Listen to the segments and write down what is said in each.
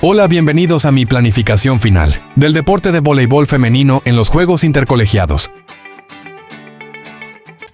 Hola, bienvenidos a mi planificación final del deporte de voleibol femenino en los Juegos Intercolegiados.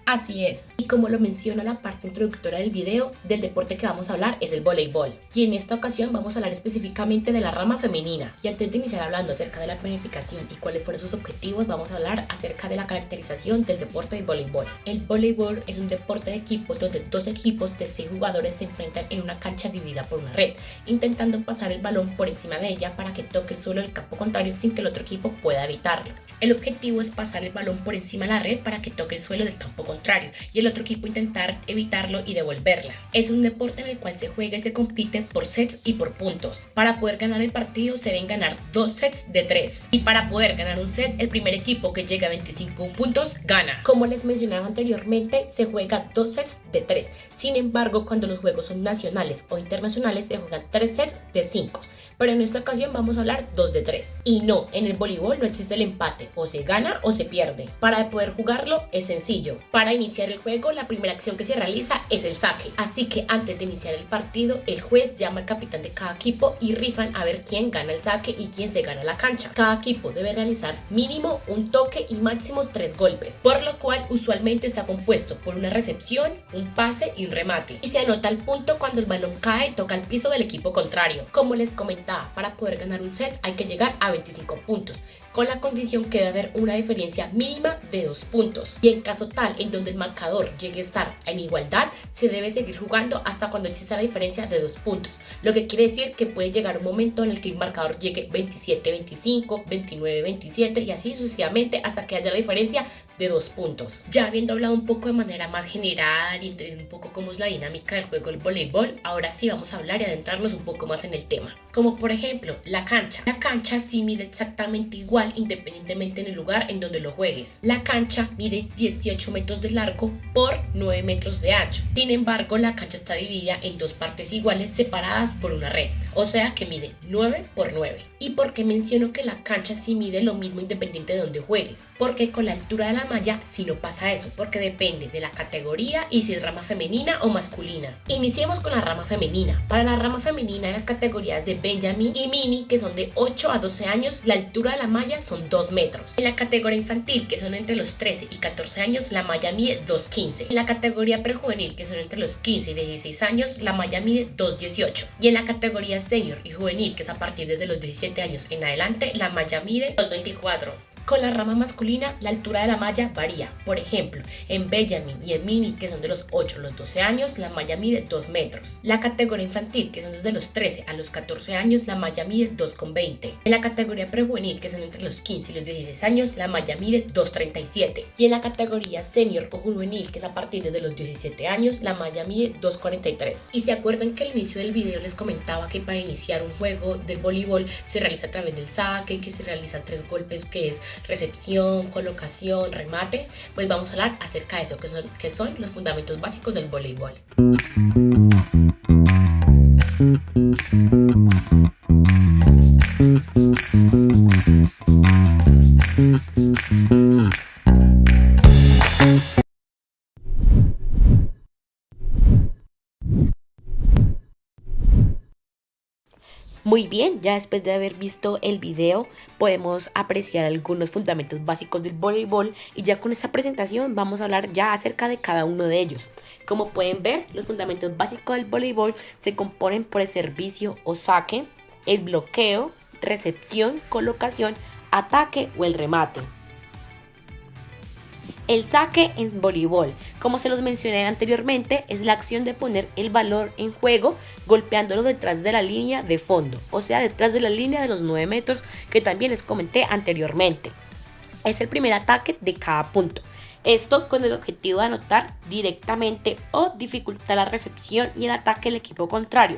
Así es, y como lo menciona la parte introductoria del video, del deporte que vamos a hablar es el voleibol. Y en esta ocasión vamos a hablar específicamente de la rama femenina. Y antes de iniciar hablando acerca de la planificación y cuáles fueron sus objetivos, vamos a hablar acerca de la caracterización del deporte del voleibol. El voleibol es un deporte de equipos donde dos equipos de 6 jugadores se enfrentan en una cancha dividida por una red, intentando pasar el balón por encima de ella para que toque el suelo del campo contrario sin que el otro equipo pueda evitarlo. El objetivo es pasar el balón por encima de la red para que toque el suelo del campo contrario y el otro equipo intentar evitarlo y devolverla. Es un deporte en el cual se juega y se compite por sets y por puntos. Para poder ganar el partido se deben ganar 2 sets de 3 y para poder ganar un set el primer equipo que llegue a 25 puntos gana. Como les mencionaba anteriormente, se juega 2 sets de 3. Sin embargo, cuando los juegos son nacionales o internacionales se juegan 3 sets de 5. Pero en esta ocasión vamos a hablar 2 de 3. Y no, en el voleibol no existe el empate, o se gana o se pierde. Para poder jugarlo es sencillo. Para iniciar el juego, la primera acción que se realiza es el saque. Así que antes de iniciar el partido, el juez llama al capitán de cada equipo y rifan a ver quién gana el saque y quién se gana la cancha. Cada equipo debe realizar mínimo un toque y máximo 3 golpes, por lo cual usualmente está compuesto por una recepción, un pase y un remate. Y se anota el punto cuando el balón cae y toca el piso del equipo contrario. Como les comenté, para poder ganar un set hay que llegar a 25 puntos, con la condición que debe haber una diferencia mínima de 2 puntos. Y en caso tal en donde el marcador llegue a estar en igualdad, se debe seguir jugando hasta cuando exista la diferencia de 2 puntos. Lo que quiere decir que puede llegar un momento en el que el marcador llegue 27-25, 29-27 y así sucesivamente hasta que haya la diferencia de 2 puntos. Ya habiendo hablado un poco de manera más general y entendiendo un poco cómo es la dinámica del juego del voleibol, ahora sí vamos a hablar y adentrarnos un poco más en el tema. Como por ejemplo, la cancha. La cancha sí mide exactamente igual independientemente en el lugar en donde lo juegues. La cancha mide 18 metros de largo por 9 metros de ancho. Sin embargo, la cancha está dividida en 2 partes iguales separadas por una red. O sea que mide 9 por 9. ¿Y por qué menciono que la cancha sí mide lo mismo independiente de donde juegues? Porque con la altura de la malla sí no pasa eso, porque depende de la categoría y si es rama femenina o masculina. Iniciemos con la rama femenina. Para la rama femenina, en las categorías de Benjamin y Mini, que son de 8 a 12 años, la altura de la malla son 2 metros. En la categoría infantil, que son entre los 13 y 14 años, la malla mide 2,15. En la categoría prejuvenil, que son entre los 15 y 16 años, la malla mide 2,18. Y en la categoría senior y juvenil, que es a partir desde los 17 años en adelante, la malla mide 2,24. Con la rama masculina, la altura de la malla varía. Por ejemplo, en Benjamin y en Mini, que son de los 8 a los 12 años, la malla mide 2 metros. La categoría infantil, que son desde los 13 a los 14 años, la malla mide 2,20. En la categoría prejuvenil, que son entre los 15 y los 16 años, la malla mide 2,37. Y en la categoría senior o juvenil, que es a partir de los 17 años, la malla mide 2,43. Y se acuerdan que al inicio del video les comentaba que para iniciar un juego de voleibol se realiza a través del saque, que se realizan 3 golpes, que es recepción, colocación, remate. Pues vamos a hablar acerca de eso, que son los fundamentos básicos del voleibol. Muy bien, ya después de haber visto el video podemos apreciar algunos fundamentos básicos del voleibol y ya con esta presentación vamos a hablar ya acerca de cada uno de ellos. Como pueden ver, los fundamentos básicos del voleibol se componen por el servicio o saque, el bloqueo, recepción, colocación, ataque o el remate. El saque en voleibol, como se los mencioné anteriormente, es la acción de poner el balón en juego golpeándolo detrás de la línea de fondo, o sea, detrás de la línea de los 9 metros que también les comenté anteriormente. Es el primer ataque de cada punto. Esto con el objetivo de anotar directamente o dificultar la recepción y el ataque del equipo contrario.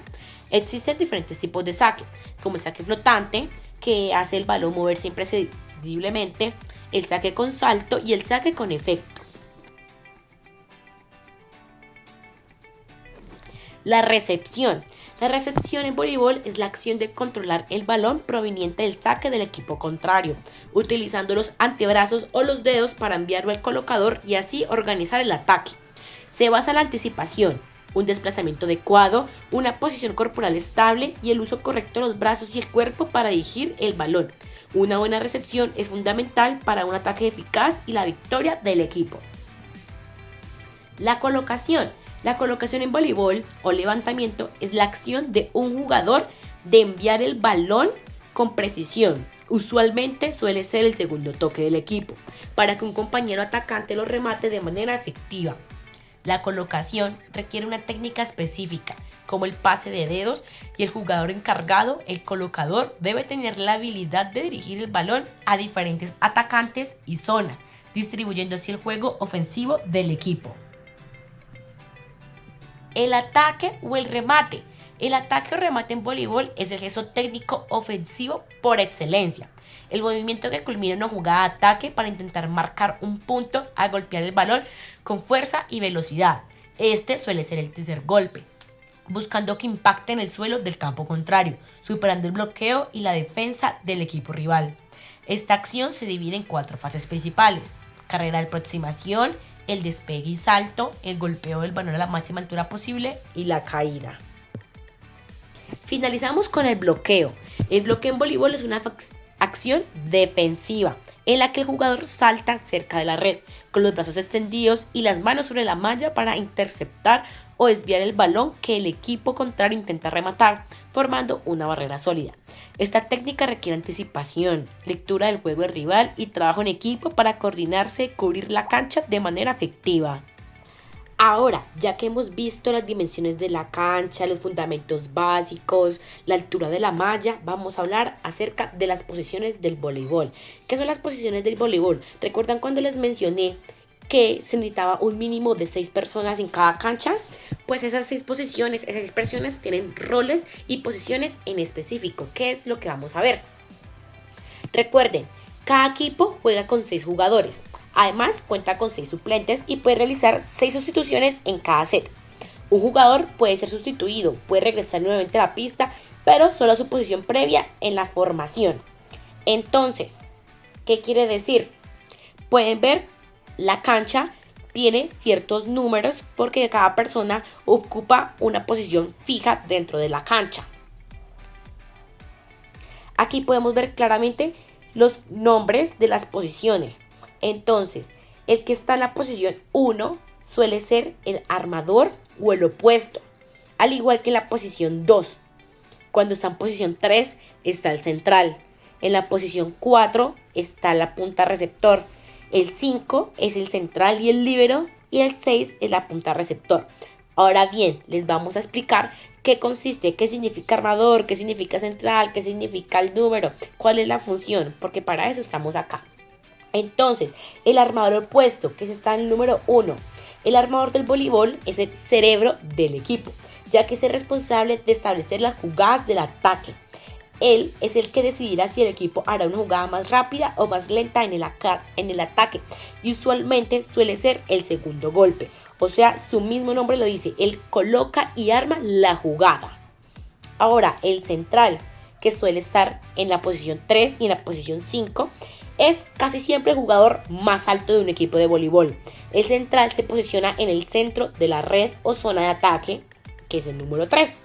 Existen diferentes tipos de saque, como el saque flotante, que hace el balón moverse imprescindiblemente, el saque con salto y el saque con efecto. La recepción. La recepción en voleibol es la acción de controlar el balón proveniente del saque del equipo contrario, utilizando los antebrazos o los dedos para enviarlo al colocador y así organizar el ataque. Se basa en la anticipación, un desplazamiento adecuado, una posición corporal estable y el uso correcto de los brazos y el cuerpo para dirigir el balón. Una buena recepción es fundamental para un ataque eficaz y la victoria del equipo. La colocación. La colocación en voleibol o levantamiento es la acción de un jugador de enviar el balón con precisión. Usualmente suele ser el segundo toque del equipo, para que un compañero atacante lo remate de manera efectiva. La colocación requiere una técnica específica, como el pase de dedos, y el jugador encargado, el colocador, debe tener la habilidad de dirigir el balón a diferentes atacantes y zonas, distribuyendo así el juego ofensivo del equipo. El ataque o el remate. El ataque o remate en voleibol es el gesto técnico ofensivo por excelencia. El movimiento que culmina una jugada de ataque para intentar marcar un punto al golpear el balón con fuerza y velocidad. Este suele ser el tercer golpe, buscando que impacte en el suelo del campo contrario, superando el bloqueo y la defensa del equipo rival. Esta acción se divide en 4 fases principales: carrera de aproximación, el despegue y salto, el golpeo del balón a la máxima altura posible y la caída. Finalizamos con el bloqueo. El bloqueo en voleibol es una acción defensiva en la que el jugador salta cerca de la red con los brazos extendidos y las manos sobre la malla para interceptar o desviar el balón que el equipo contrario intenta rematar, formando una barrera sólida. Esta técnica requiere anticipación, lectura del juego del rival y trabajo en equipo para coordinarse y cubrir la cancha de manera efectiva. Ahora, ya que hemos visto las dimensiones de la cancha, los fundamentos básicos, la altura de la malla, vamos a hablar acerca de las posiciones del voleibol. ¿Qué son las posiciones del voleibol? ¿Recuerdan cuando les mencioné que se necesitaba un mínimo de 6 personas en cada cancha? Pues esas 6 personas tienen roles y posiciones en específico. ¿Qué es lo que vamos a ver? Recuerden, cada equipo juega con 6 jugadores. Además, cuenta con 6 suplentes y puede realizar 6 sustituciones en cada set. Un jugador puede ser sustituido, puede regresar nuevamente a la pista, pero solo a su posición previa en la formación. Entonces, ¿qué quiere decir? Pueden ver, la cancha tiene ciertos números porque cada persona ocupa una posición fija dentro de la cancha. Aquí podemos ver claramente los nombres de las posiciones. Entonces, el que está en la posición 1 suele ser el armador o el opuesto, al igual que en la posición 2. Cuando está en posición 3 está el central. En la posición 4 está la punta receptor. El 5 es el central y el líbero, y el 6 es la punta receptor. Ahora bien, les vamos a explicar qué consiste, qué significa armador, qué significa central, qué significa el número, cuál es la función, porque para eso estamos acá. Entonces, el armador opuesto, que está en el número 1. El armador del voleibol es el cerebro del equipo, ya que es el responsable de establecer las jugadas del ataque. Él es el que decidirá si el equipo hará una jugada más rápida o más lenta en el ataque, y usualmente suele ser el segundo golpe. O sea, su mismo nombre lo dice, él coloca y arma la jugada. Ahora, el central, que suele estar en la posición 3 y en la posición 5, es casi siempre el jugador más alto de un equipo de voleibol. El central se posiciona en el centro de la red o zona de ataque, que es el número 3.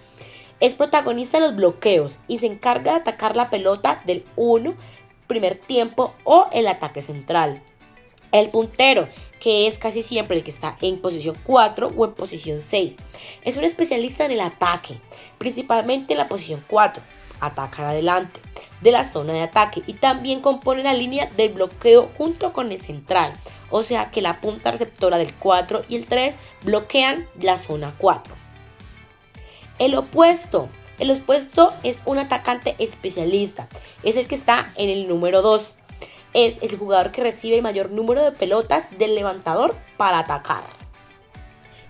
Es protagonista de los bloqueos y se encarga de atacar la pelota del 1, primer tiempo o el ataque central. El puntero, que es casi siempre el que está en posición 4 o en posición 6. Es un especialista en el ataque, principalmente en la posición 4. Ataca adelante de la zona de ataque y también compone la línea del bloqueo junto con el central. O sea que la punta receptora del 4 y el 3 bloquean la zona 4. El opuesto es un atacante especialista. Es el que está en el número 2. Es el jugador que recibe el mayor número de pelotas del levantador para atacar.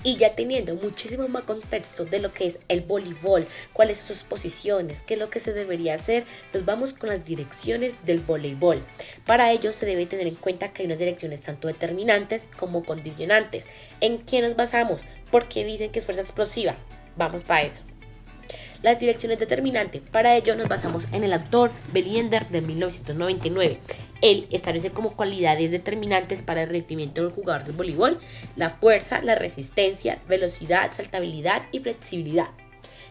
Y ya teniendo muchísimo más contexto de lo que es el voleibol, cuáles son sus posiciones, qué es lo que se debería hacer, nos vamos con las direcciones del voleibol. Para ello se debe tener en cuenta que hay unas direcciones tanto determinantes como condicionantes. ¿En qué nos basamos? Porque dicen que es fuerza explosiva. Vamos para eso. Las direcciones determinantes. Para ello nos basamos en el autor Beliender de 1999. Él establece como cualidades determinantes para el rendimiento del jugador de voleibol la fuerza, la resistencia, velocidad, saltabilidad y flexibilidad.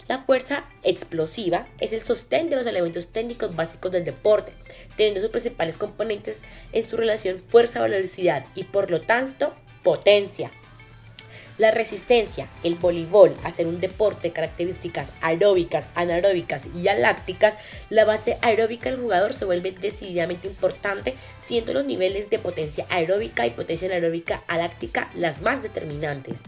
La fuerza explosiva es el sostén de los elementos técnicos básicos del deporte, teniendo sus principales componentes en su relación fuerza-velocidad y por lo tanto potencia. La resistencia, el voleibol, al ser un deporte de características aeróbicas, anaeróbicas y alácticas, la base aeróbica del jugador se vuelve decididamente importante, siendo los niveles de potencia aeróbica y potencia anaeróbica aláctica las más determinantes.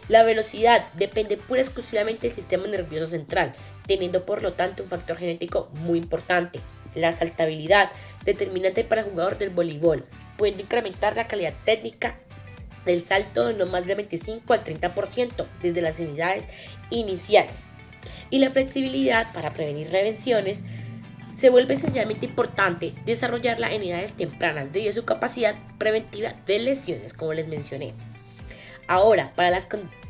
La velocidad depende pura y exclusivamente del sistema nervioso central, teniendo por lo tanto un factor genético muy importante. La saltabilidad, determinante para el jugador del voleibol, puede incrementar la calidad técnica del salto de no más del 25 al 30% desde las unidades iniciales. Y la flexibilidad, para prevenir revenciones, se vuelve esencialmente importante desarrollarla en edades tempranas debido a su capacidad preventiva de lesiones, como les mencioné. Ahora, para las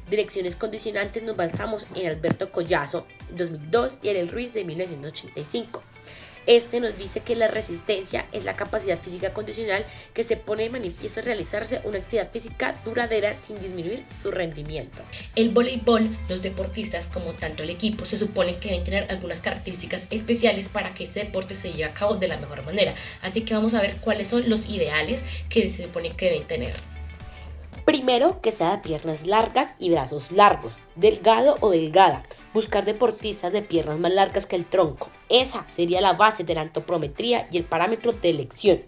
direcciones condicionantes nos basamos en Alberto Collazo, 2002, y Ariel Ruiz, de 1985. Este nos dice que la resistencia es la capacidad física condicional que se pone de manifiesto al realizarse una actividad física duradera sin disminuir su rendimiento. El voleibol, los deportistas como tanto el equipo se supone que deben tener algunas características especiales para que este deporte se lleve a cabo de la mejor manera. Así que vamos a ver cuáles son los ideales que se supone que deben tener. Primero, que sea de piernas largas y brazos largos, delgado o delgada. Buscar deportistas de piernas más largas que el tronco. Esa sería la base de la antropometría y el parámetro de elección.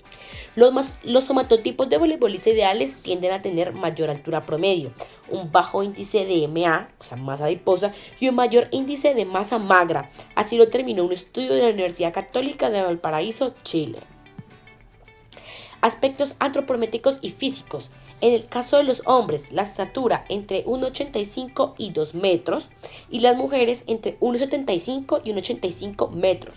Los somatotipos de voleibolistas ideales tienden a tener mayor altura promedio, un bajo índice de MA, o sea, masa adiposa, y un mayor índice de masa magra. Así lo terminó un estudio de la Universidad Católica de Valparaíso, Chile. Aspectos antropométricos y físicos. En el caso de los hombres, la estatura entre 1,85 y 2 metros y las mujeres entre 1,75 y 1,85 metros.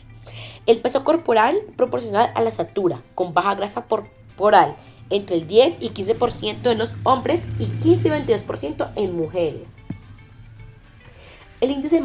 El peso corporal proporcional a la estatura, con baja grasa corporal, entre el 10 y 15% en los hombres y 15 y 22% en mujeres. El índice de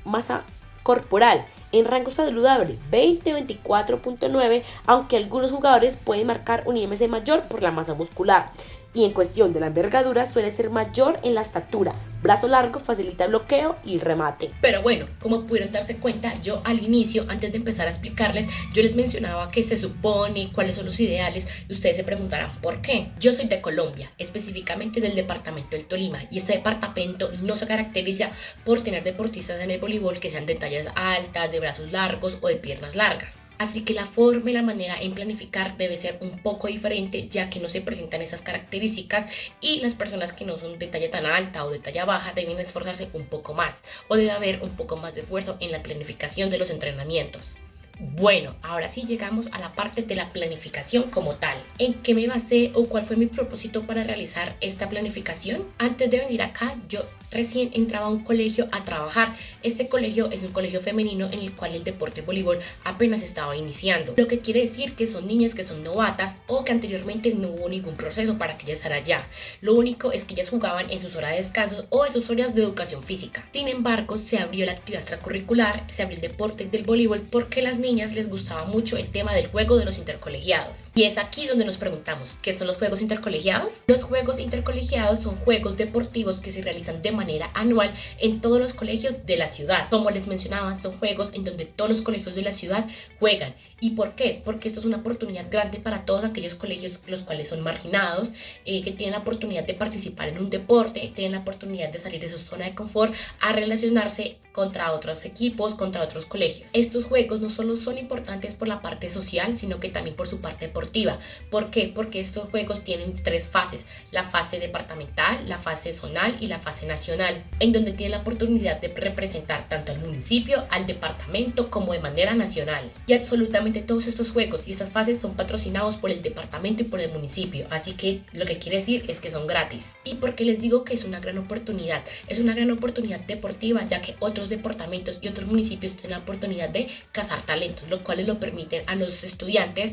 masa corporal en rango saludable 20-24.9, aunque algunos jugadores pueden marcar un IMC mayor por la masa muscular. Y en cuestión de la envergadura suele ser mayor en la estatura. Brazo largo facilita el bloqueo y remate. Pero bueno, como pudieron darse cuenta, yo al inicio, antes de empezar a explicarles, yo les mencionaba que se supone, cuáles son los ideales, y ustedes se preguntarán ¿por qué? Yo soy de Colombia, específicamente del departamento del Tolima, y este departamento no se caracteriza por tener deportistas en el voleibol que sean de tallas altas, de brazos largos o de piernas largas. Así que la forma y la manera en planificar debe ser un poco diferente, ya que no se presentan esas características y las personas que no son de talla tan alta o de talla baja deben esforzarse un poco más, o debe haber un poco más de esfuerzo en la planificación de los entrenamientos. Bueno, ahora sí llegamos a la parte de la planificación como tal. ¿En qué me basé o cuál fue mi propósito para realizar esta planificación? Antes de venir acá, yo recién entraba a un colegio a trabajar. Este colegio es un colegio femenino en el cual el deporte voleibol apenas estaba iniciando. Lo que quiere decir que son niñas que son novatas o que anteriormente no hubo ningún proceso para que ellas estar allá. Lo único es que ellas jugaban en sus horas de descanso o en sus horas de educación física. Sin embargo, se abrió la actividad extracurricular, se abrió el deporte del voleibol porque las niñas les gustaba mucho el tema del juego de los intercolegiados. Y es aquí donde nos preguntamos, ¿qué son los juegos intercolegiados? Los juegos intercolegiados son juegos deportivos que se realizan de manera anual en todos los colegios de la ciudad. Como les mencionaba, son juegos en donde todos los colegios de la ciudad juegan. ¿Y por qué? Porque esto es una oportunidad grande para todos aquellos colegios los cuales son marginados, que tienen la oportunidad de participar en un deporte, tienen la oportunidad de salir de su zona de confort a relacionarse contra otros equipos, contra otros colegios. Estos juegos no solo son importantes por la parte social, sino que también por su parte deportiva. ¿Por qué? Porque estos juegos tienen 3 fases: la fase departamental, la fase zonal y la fase nacional, en donde tienen la oportunidad de representar tanto al municipio, al departamento, como de manera nacional. Y absolutamente todos estos juegos y estas fases son patrocinados por el departamento y por el municipio, así que lo que quiere decir es que son gratis. ¿Y por qué les digo que es una gran oportunidad? Es una gran oportunidad deportiva, ya que otros otros departamentos y otros municipios tienen la oportunidad de cazar talentos, lo cual lo permiten a los estudiantes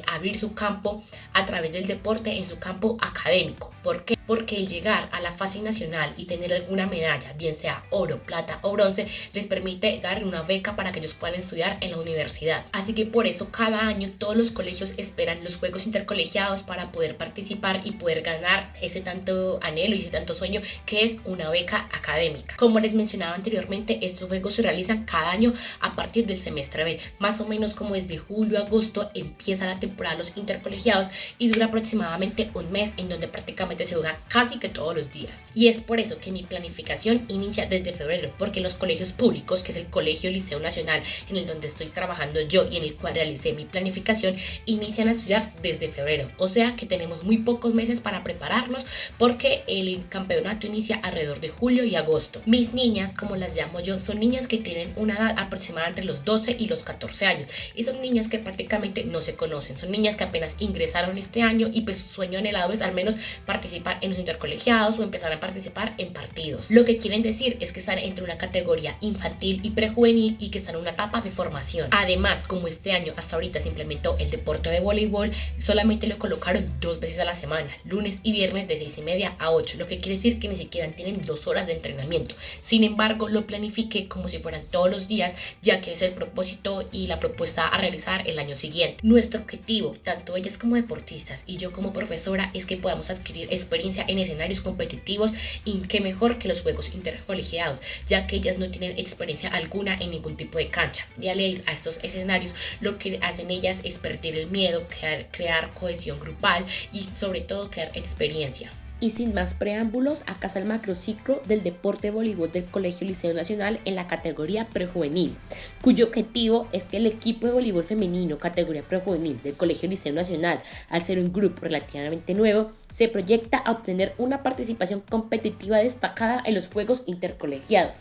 abrir su campo a través del deporte en su campo académico. ¿Por qué? Porque el llegar a la fase nacional y tener alguna medalla, bien sea oro, plata o bronce, les permite dar una beca para que ellos puedan estudiar en la universidad. Así que por eso cada año todos los colegios esperan los juegos intercolegiados para poder participar y poder ganar ese tanto anhelo y ese tanto sueño que es una beca académica. Como les mencionaba anteriormente, estos juegos se realizan cada año a partir del semestre B, más o menos como desde julio a agosto empieza la temporada de los intercolegiados y dura aproximadamente un mes, en donde prácticamente se juega casi que todos los días. Y es por eso que mi planificación inicia desde febrero, porque los colegios públicos, que es el Colegio Liceo Nacional en el donde estoy trabajando yo y en el cual realicé mi planificación, inician a estudiar desde febrero, o sea que tenemos muy pocos meses para prepararnos, porque el campeonato inicia alrededor de julio y agosto. Mis niñas, como las llamo yo, son niñas que tienen una edad aproximada entre los 12 y los 14 años, y son niñas que prácticamente no se conocen, son niñas que apenas ingresaron este año y pues su sueño anhelado es al menos participar en los intercolegiados o empezar a participar en partidos. Lo que quieren decir es que están entre una categoría infantil y prejuvenil y que están en una etapa de formación. Además, como este año hasta ahorita se implementó el deporte de voleibol, solamente lo colocaron 2 veces a la semana, lunes y viernes de 6:30 a 8, lo que quiere decir que ni siquiera tienen 2 horas de entrenamiento. Sin embargo, lo planifiqué como si fueran todos los días, ya que es el propósito y la propuesta a realizar el año siguiente. Nuestro objetivo, tanto ellas como deportistas y yo como profesora, es que podamos adquirir experiencia en escenarios competitivos, y qué mejor que los juegos intercolegiados, ya que ellas no tienen experiencia alguna en ningún tipo de cancha, y al ir a estos escenarios lo que hacen ellas es perder el miedo, crear cohesión grupal y sobre todo crear experiencia. Y sin más preámbulos, acá está el macrociclo del deporte de voleibol del Colegio Liceo Nacional en la categoría prejuvenil, cuyo objetivo es que el equipo de voleibol femenino categoría prejuvenil del Colegio Liceo Nacional, al ser un grupo relativamente nuevo, se proyecta a obtener una participación competitiva destacada en los juegos intercolegiados,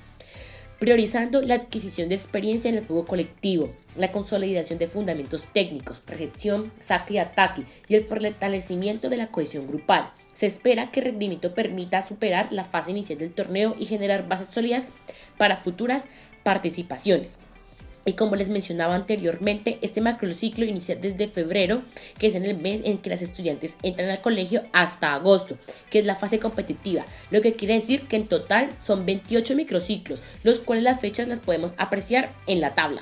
priorizando la adquisición de experiencia en el juego colectivo, la consolidación de fundamentos técnicos, recepción, saque y ataque y el fortalecimiento de la cohesión grupal. Se espera que el rendimiento permita superar la fase inicial del torneo y generar bases sólidas para futuras participaciones. Y como les mencionaba anteriormente, este macrociclo inicia desde febrero, que es en el mes en que las estudiantes entran al colegio, hasta agosto, que es la fase competitiva, lo que quiere decir que en total son 28 microciclos, los cuales las fechas las podemos apreciar en la tabla.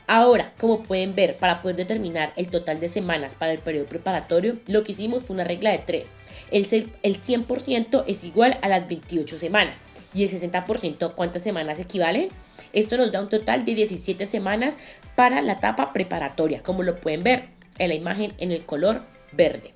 Ahora, como pueden ver, para poder determinar el total de semanas para el periodo preparatorio, lo que hicimos fue una regla de 3. El 100% es igual a las 28 semanas. ¿Y el 60% cuántas semanas equivalen? Esto nos da un total de 17 semanas para la etapa preparatoria, como lo pueden ver en la imagen en el color verde.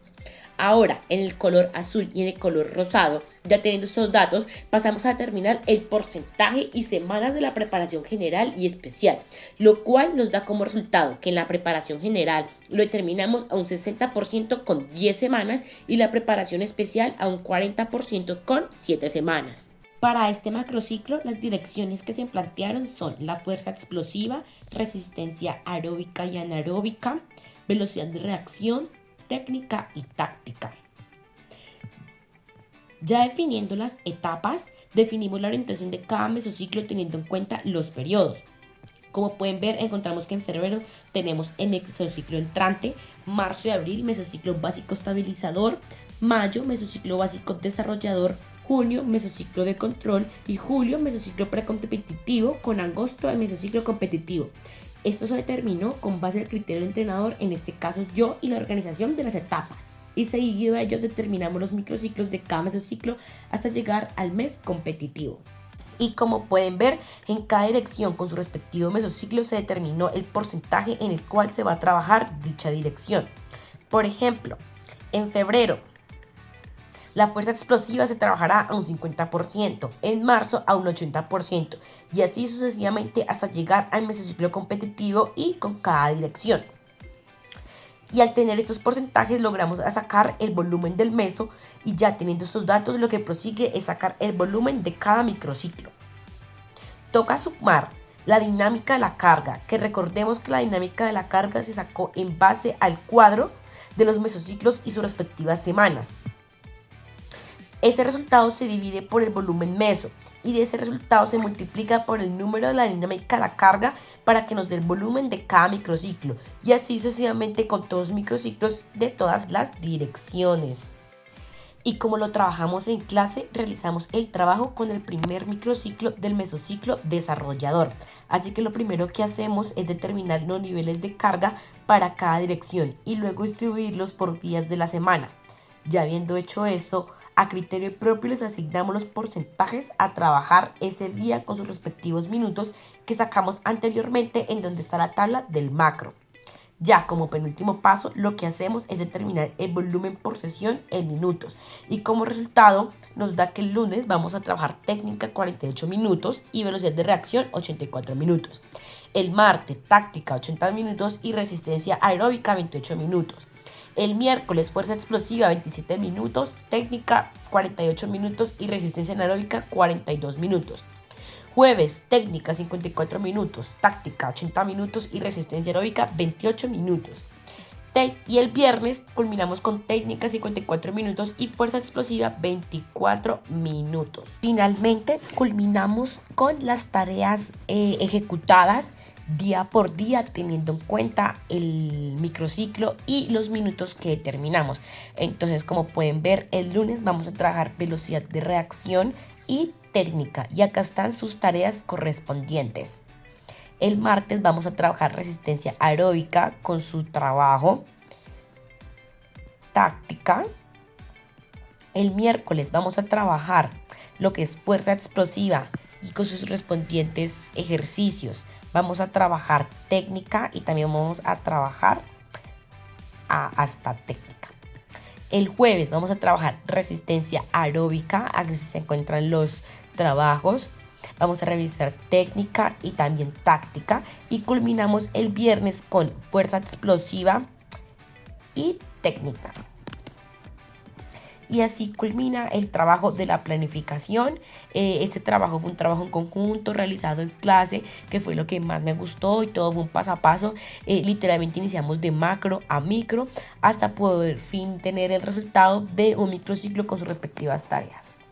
Ahora, en el color azul y en el color rosado, ya teniendo estos datos, pasamos a determinar el porcentaje y semanas de la preparación general y especial, lo cual nos da como resultado que en la preparación general lo determinamos a un 60% con 10 semanas y la preparación especial a un 40% con 7 semanas. Para este macrociclo, las direcciones que se plantearon son la fuerza explosiva, resistencia aeróbica y anaeróbica, velocidad de reacción, técnica y táctica. Ya definiendo las etapas, definimos la orientación de cada mesociclo teniendo en cuenta los periodos. Como pueden ver, encontramos que en febrero tenemos el mesociclo entrante, marzo y abril, mesociclo básico estabilizador, mayo, mesociclo básico desarrollador, junio, mesociclo de control y julio, mesociclo precompetitivo, con agosto el mesociclo competitivo. Esto se determinó con base al criterio del entrenador, en este caso yo, y la organización de las etapas. Y seguido a ello determinamos los microciclos de cada mesociclo hasta llegar al mes competitivo. Y como pueden ver, en cada dirección con su respectivo mesociclo se determinó el porcentaje en el cual se va a trabajar dicha dirección. Por ejemplo, en febrero, la fuerza explosiva se trabajará a un 50%, en marzo a un 80% y así sucesivamente hasta llegar al mesociclo competitivo y con cada dirección. Y al tener estos porcentajes logramos sacar el volumen del meso y ya teniendo estos datos lo que prosigue es sacar el volumen de cada microciclo. Toca sumar la dinámica de la carga, que recordemos que la dinámica de la carga se sacó en base al cuadro de los mesociclos y sus respectivas semanas. Ese resultado se divide por el volumen meso y de ese resultado se multiplica por el número de la dinámica de la carga para que nos dé el volumen de cada microciclo, y así sucesivamente con todos los microciclos de todas las direcciones. Y como lo trabajamos en clase, realizamos el trabajo con el primer microciclo del mesociclo desarrollador. Así que lo primero que hacemos es determinar los niveles de carga para cada dirección y luego distribuirlos por días de la semana. Ya habiendo hecho eso, a criterio propio les asignamos los porcentajes a trabajar ese día con sus respectivos minutos que sacamos anteriormente en donde está la tabla del macro. Ya como penúltimo paso, lo que hacemos es determinar el volumen por sesión en minutos y como resultado nos da que el lunes vamos a trabajar técnica 48 minutos y velocidad de reacción 84 minutos. El martes táctica 80 minutos y resistencia aeróbica 28 minutos. El miércoles fuerza explosiva 27 minutos, técnica 48 minutos y resistencia anaeróbica 42 minutos. Jueves, técnica 54 minutos, táctica 80 minutos y resistencia aeróbica 28 minutos. Y el viernes culminamos con técnica 54 minutos y fuerza explosiva 24 minutos. Finalmente culminamos con las tareas ejecutadas día por día teniendo en cuenta el microciclo y los minutos que determinamos. Entonces, como pueden ver, el lunes vamos a trabajar velocidad de reacción y técnica y acá están sus tareas correspondientes. El martes vamos a trabajar resistencia aeróbica con su trabajo táctica. El miércoles vamos a trabajar lo que es fuerza explosiva y con sus correspondientes ejercicios. Vamos a trabajar técnica y también vamos a trabajar hasta técnica. El jueves vamos a trabajar resistencia aeróbica, aquí se encuentran los trabajos. Vamos a revisar técnica y también táctica y culminamos el viernes con fuerza explosiva y técnica. Y así culmina el trabajo de la planificación. Este trabajo fue un trabajo en conjunto realizado en clase, que fue lo que más me gustó y todo fue un paso a paso. Literalmente iniciamos de macro a micro hasta poder fin tener el resultado de un microciclo con sus respectivas tareas.